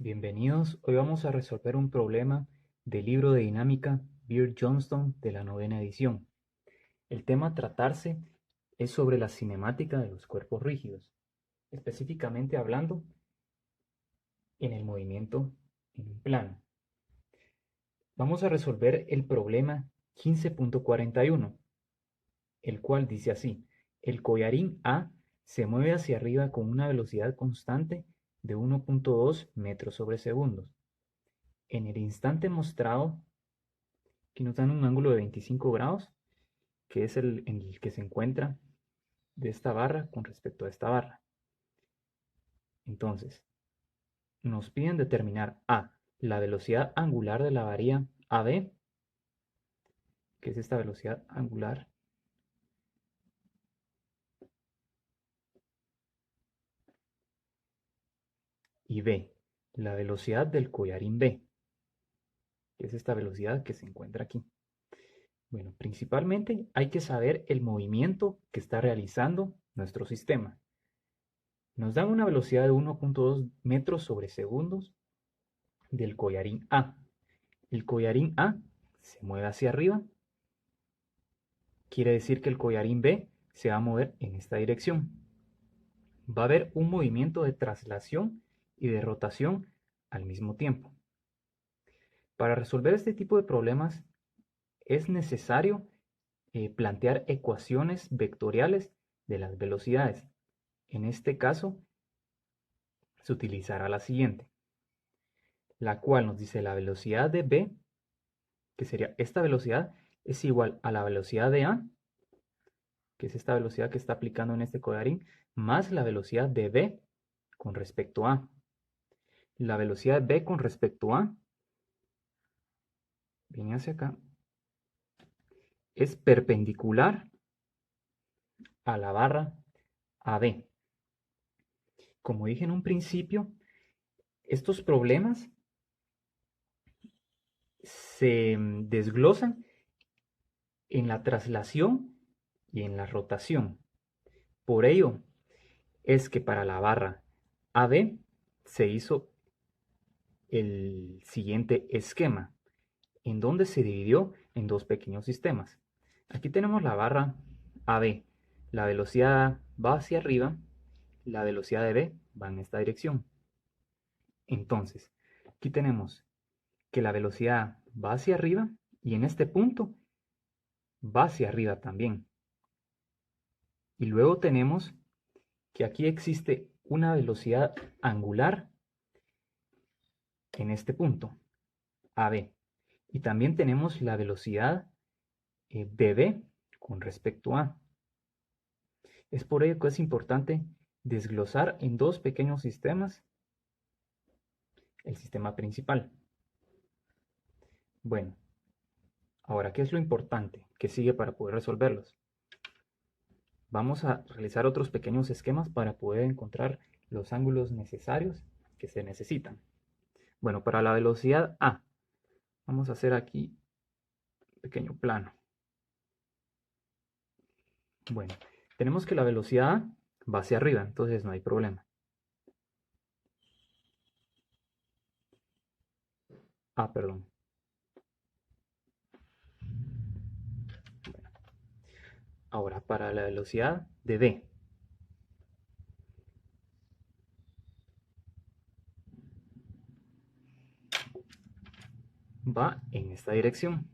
Bienvenidos, hoy vamos a resolver un problema del libro de dinámica Beer Johnston de la novena edición. El tema a tratarse es sobre la cinemática de los cuerpos rígidos, específicamente hablando en el movimiento en un plano. Vamos a resolver el problema 15.41, el cual dice así: el collarín A se mueve hacia arriba con una velocidad constante de 1.2 metros sobre segundos. En el instante mostrado, aquí nos dan un ángulo de 25 grados, que es el en el que se encuentra de esta barra con respecto a esta barra. Entonces, nos piden determinar A, la velocidad angular de la varilla AB, que es esta velocidad angular, y B, la velocidad del collarín B, que es esta velocidad que se encuentra aquí. Bueno, principalmente hay que saber el movimiento que está realizando nuestro sistema. Nos dan una velocidad de 1.2 metros sobre segundos del collarín A. El collarín A se mueve hacia arriba, quiere decir que el collarín B se va a mover en esta dirección. Va a haber un movimiento de traslación y de rotación al mismo tiempo. Para resolver este tipo de problemas es necesario plantear ecuaciones vectoriales de las velocidades. En este caso se utilizará la siguiente, la cual nos dice la velocidad de B, que sería esta velocidad, es igual a la velocidad de A, que es esta velocidad que está aplicando en este collarín, más la velocidad de B con respecto a. La velocidad de B con respecto a viene hacia acá, es perpendicular a la barra AB. Como dije en un principio, estos problemas se desglosan en la traslación y en la rotación. Por ello es que para la barra AB se hizo el siguiente esquema, en donde se dividió en dos pequeños sistemas. Aquí tenemos la barra AB. La velocidad va hacia arriba, la velocidad de B va en esta dirección. Entonces, aquí tenemos que la velocidad va hacia arriba y en este punto va hacia arriba también. Y luego tenemos que aquí existe una velocidad angular en este punto, AB. Y también tenemos la velocidad BB con respecto a. Es por ello que es importante desglosar en dos pequeños sistemas el sistema principal. Bueno, ahora, ¿qué es lo importante que sigue para poder resolverlos? Vamos a realizar otros pequeños esquemas para poder encontrar los ángulos necesarios que se necesitan. Bueno, para la velocidad A, vamos a hacer aquí un pequeño plano. Bueno, tenemos que la velocidad A va hacia arriba, entonces no hay problema. Perdón. Ahora, para la velocidad de B, va en esta dirección.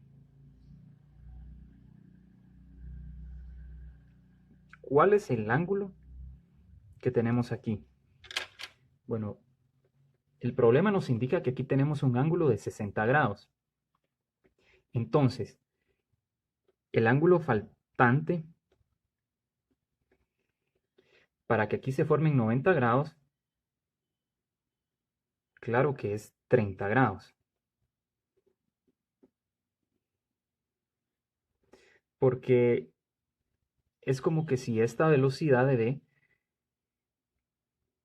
¿Cuál es el ángulo que tenemos aquí? Bueno, el problema nos indica que aquí tenemos un ángulo de 60 grados. Entonces, el ángulo faltante para que aquí se formen 90 grados, claro que es 30 grados. Porque es como que si esta velocidad de B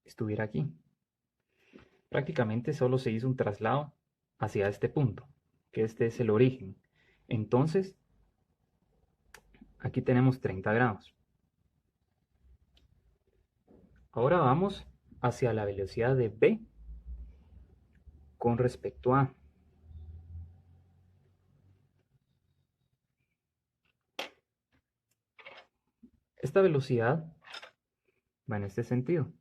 estuviera aquí. Prácticamente solo se hizo un traslado hacia este punto, que este es el origen. Entonces, aquí tenemos 30 grados. Ahora vamos hacia la velocidad de B con respecto a. Esta velocidad va en este sentido.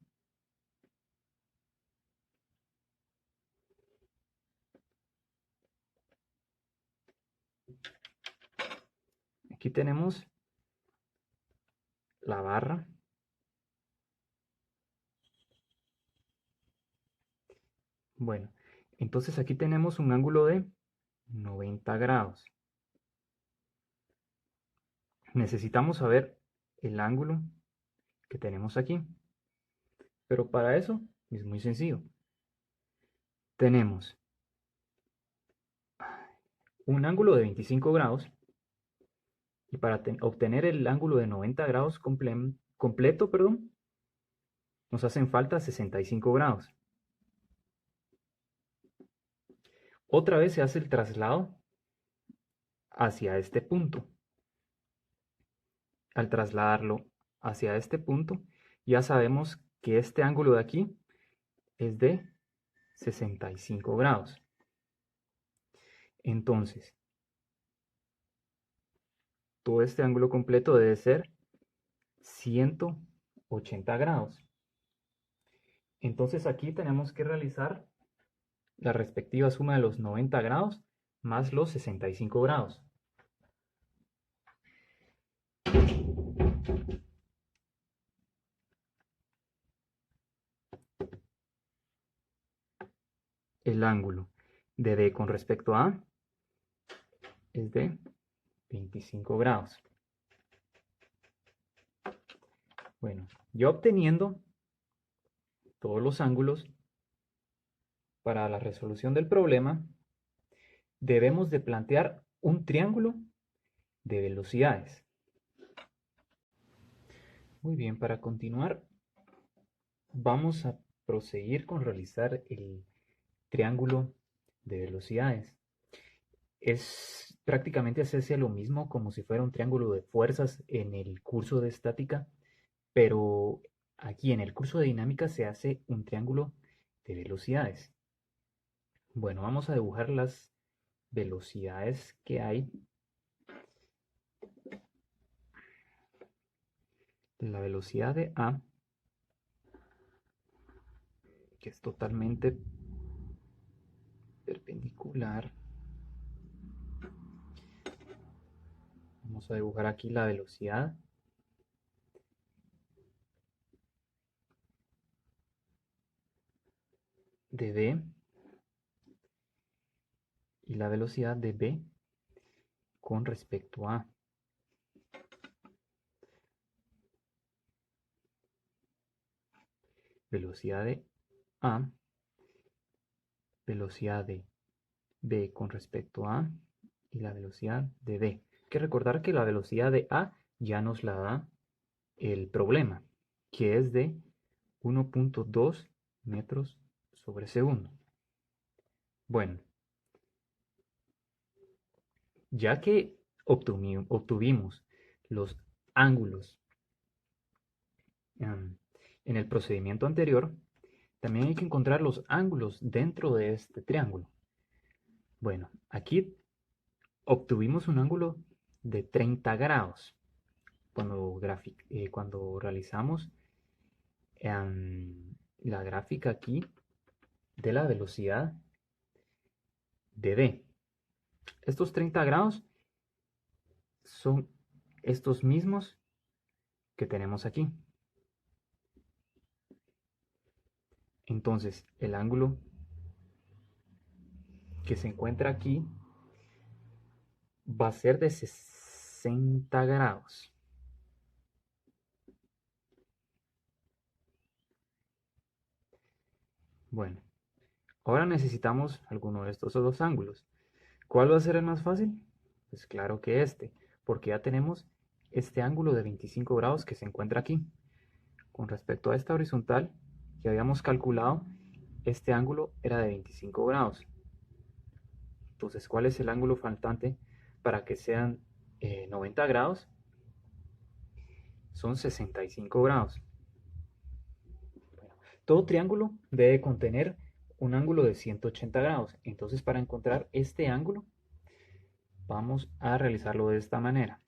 Aquí tenemos la barra. Bueno, entonces aquí tenemos un ángulo de 90 grados. Necesitamos saber el ángulo que tenemos aquí. Pero para eso es muy sencillo. Tenemos un ángulo de 25 grados y para obtener el ángulo de 90 grados completo, nos hacen falta 65 grados. Otra vez se hace el traslado hacia este punto. Al trasladarlo hacia este punto, ya sabemos que este ángulo de aquí es de 65 grados. Entonces, todo este ángulo completo debe ser 180 grados. Entonces aquí tenemos que realizar la respectiva suma de los 90 grados más los 65 grados. El ángulo de B con respecto a A es de 25 grados. Bueno, ya obteniendo todos los ángulos para la resolución del problema, debemos de plantear un triángulo de velocidades. Muy bien, para continuar, vamos a proseguir con realizar el triángulo de velocidades. Es prácticamente hacerse lo mismo como si fuera un triángulo de fuerzas en el curso de estática, pero aquí en el curso de dinámica se hace un triángulo de velocidades. Bueno, vamos a dibujar las velocidades que hay. La velocidad de A, que es totalmente perpendicular. Vamos a dibujar aquí la velocidad de B y la velocidad de B con respecto a. Velocidad de A, velocidad de B con respecto a y la velocidad de B. Hay que recordar que la velocidad de A ya nos la da el problema, que es de 1.2 metros sobre segundo. Bueno, ya que obtuvimos los ángulos en el procedimiento anterior, también hay que encontrar los ángulos dentro de este triángulo. Bueno, aquí obtuvimos un ángulo de 30 grados cuando realizamos la gráfica aquí de la velocidad de B. Estos 30 grados son estos mismos que tenemos aquí. Entonces, el ángulo que se encuentra aquí va a ser de 60 grados. Bueno, ahora necesitamos alguno de estos dos ángulos. ¿Cuál va a ser el más fácil? Pues claro que este, porque ya tenemos este ángulo de 25 grados que se encuentra aquí. Con respecto a esta horizontal que habíamos calculado, este ángulo era de 25 grados. Entonces, ¿cuál es el ángulo faltante para que sean 90 grados? Son 65 grados. Bueno, todo triángulo debe contener un ángulo de 180 grados. Entonces, para encontrar este ángulo, vamos a realizarlo de esta manera.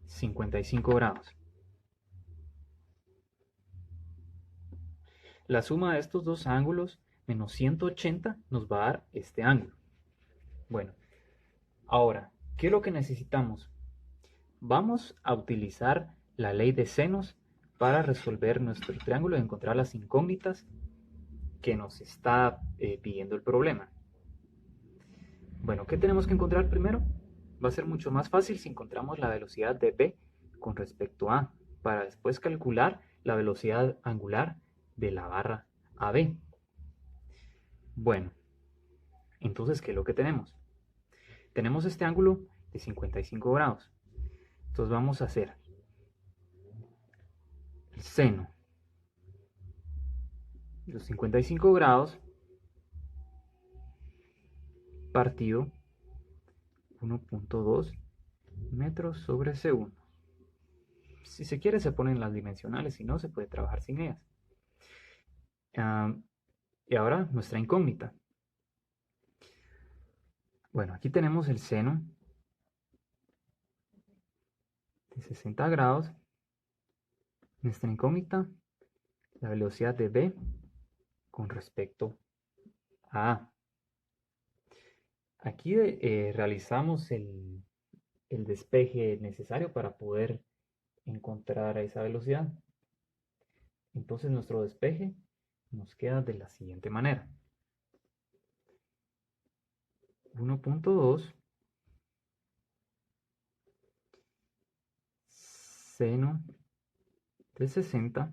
$55. La suma de estos dos ángulos menos 180 nos va a dar este ángulo. Bueno, ahora, ¿qué es lo que necesitamos? Vamos a utilizar la ley de senos para resolver nuestro triángulo y encontrar las incógnitas que nos está pidiendo el problema. Bueno, ¿qué tenemos que encontrar primero? Va a ser mucho más fácil si encontramos la velocidad de B con respecto a, para después calcular la velocidad angular de la barra AB. Bueno, entonces, ¿qué es lo que tenemos? Tenemos este ángulo de 55 grados. Entonces vamos a hacer el seno de los 55 grados partido 1.2 metros sobre segundo. Si se quiere se ponen las dimensionales, si no se puede trabajar sin ellas. Y ahora nuestra incógnita. Bueno, aquí tenemos el seno de 60 grados. Nuestra incógnita, la velocidad de B con respecto a A. Aquí realizamos el despeje necesario para poder encontrar esa velocidad. Entonces nuestro despeje nos queda de la siguiente manera. 1.2 seno de 60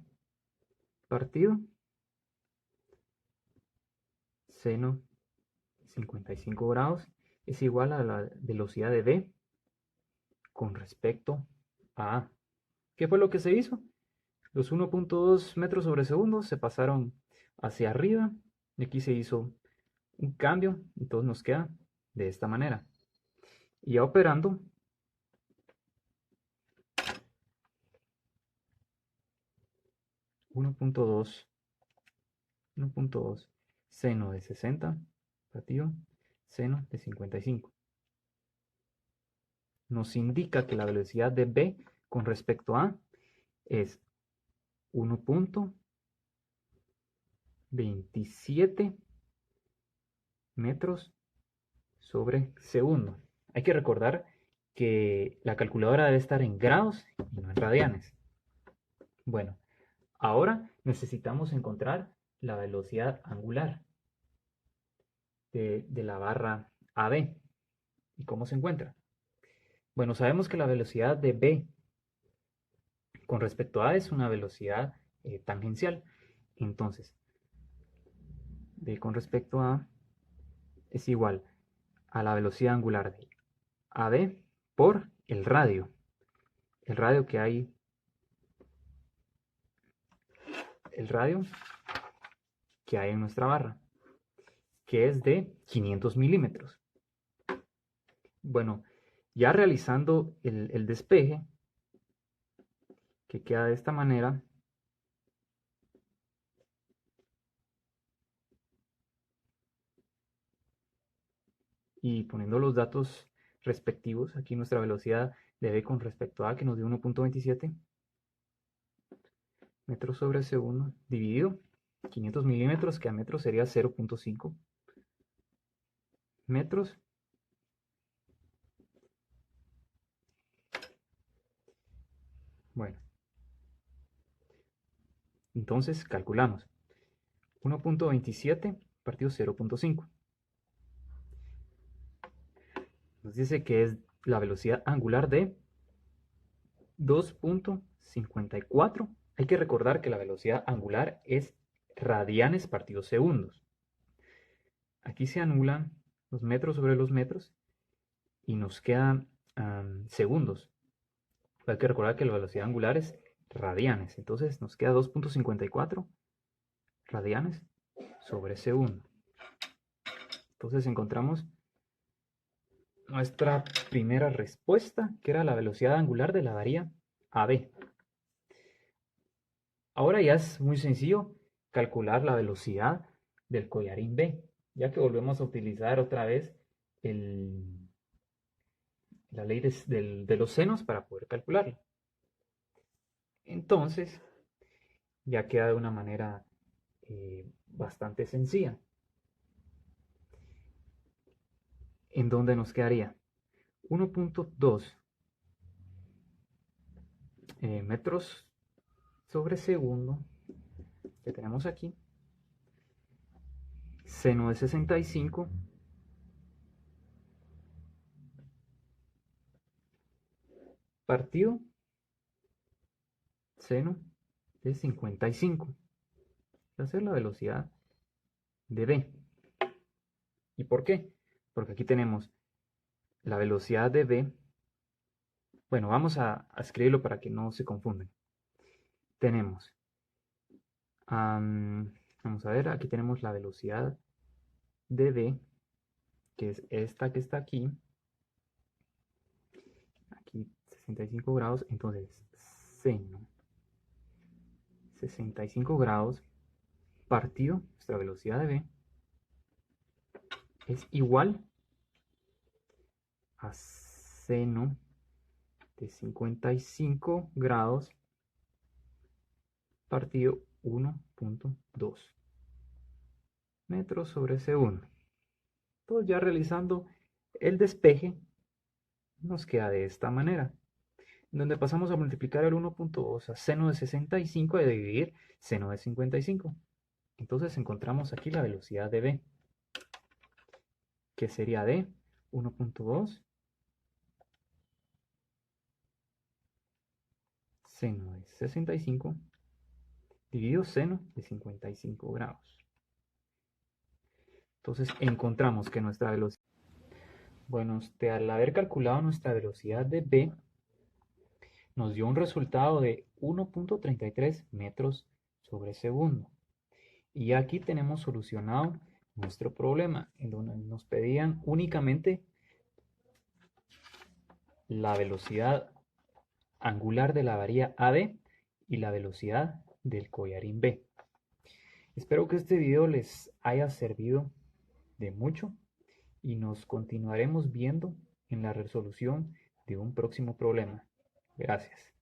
partido seno de 55 grados es igual a la velocidad de B con respecto a A. ¿Qué fue lo que se hizo? Los 1.2 metros sobre segundo se pasaron hacia arriba y aquí se hizo un cambio, entonces nos queda de esta manera. Y ya operando, 1.2 seno de 60 partido seno de 55. Nos indica que la velocidad de B con respecto a es 1.27 metros sobre segundo. Hay que recordar que la calculadora debe estar en grados y no en radianes. Bueno, ahora necesitamos encontrar la velocidad angular de la barra AB. ¿Y cómo se encuentra? Bueno, sabemos que la velocidad de B con respecto a es una velocidad tangencial. Entonces, B con respecto a es igual a la velocidad angular de AB por el radio. El radio que hay, el radio que hay en nuestra barra, que es de 500 milímetros. Bueno, ya realizando el despeje, que queda de esta manera, y poniendo los datos respectivos, aquí nuestra velocidad de B con respecto a que nos dio 1.27 metros sobre segundo, dividido 500 milímetros, que a metros sería 0.5 metros. Bueno, entonces calculamos 1.27 partido 0.5. Nos dice que es la velocidad angular de 2.54. Hay que recordar que la velocidad angular es radianes partidos segundos. Aquí se anulan los metros sobre los metros y nos quedan segundos. Hay que recordar que la velocidad angular es radianes. Entonces nos queda 2.54 radianes sobre segundo. Entonces encontramos nuestra primera respuesta, que era la velocidad angular de la varilla AB. Ahora ya es muy sencillo calcular la velocidad del collarín B, ya que volvemos a utilizar otra vez la ley de los senos para poder calcularlo. Entonces, ya queda de una manera bastante sencilla. ¿En dónde nos quedaría? 1.2 metros sobre segundo que tenemos aquí, seno de 65 partido seno de 55. Esa es la velocidad de B. ¿Y por qué? Porque aquí tenemos la velocidad de B. Bueno, vamos a escribirlo para que no se confundan. Tenemos, vamos a ver, aquí tenemos la velocidad de B, que es esta que está aquí. Aquí 65 grados, entonces seno 65 grados partido nuestra velocidad de B es igual a seno de 55 grados partido 1.2 metros sobre segundo. Entonces ya realizando el despeje nos queda de esta manera, donde pasamos a multiplicar el 1.2 a seno de 65 y a dividir seno de 55. Entonces encontramos aquí la velocidad de B, que sería de 1.2 seno de 65 dividido seno de 55 grados. Entonces encontramos que nuestra velocidad, bueno, al haber calculado nuestra velocidad de B, nos dio un resultado de 1.33 metros sobre segundo. Y aquí tenemos solucionado nuestro problema, en donde nos pedían únicamente la velocidad angular de la varilla AB y la velocidad del collarín B. Espero que este video les haya servido de mucho y nos continuaremos viendo en la resolución de un próximo problema. Gracias.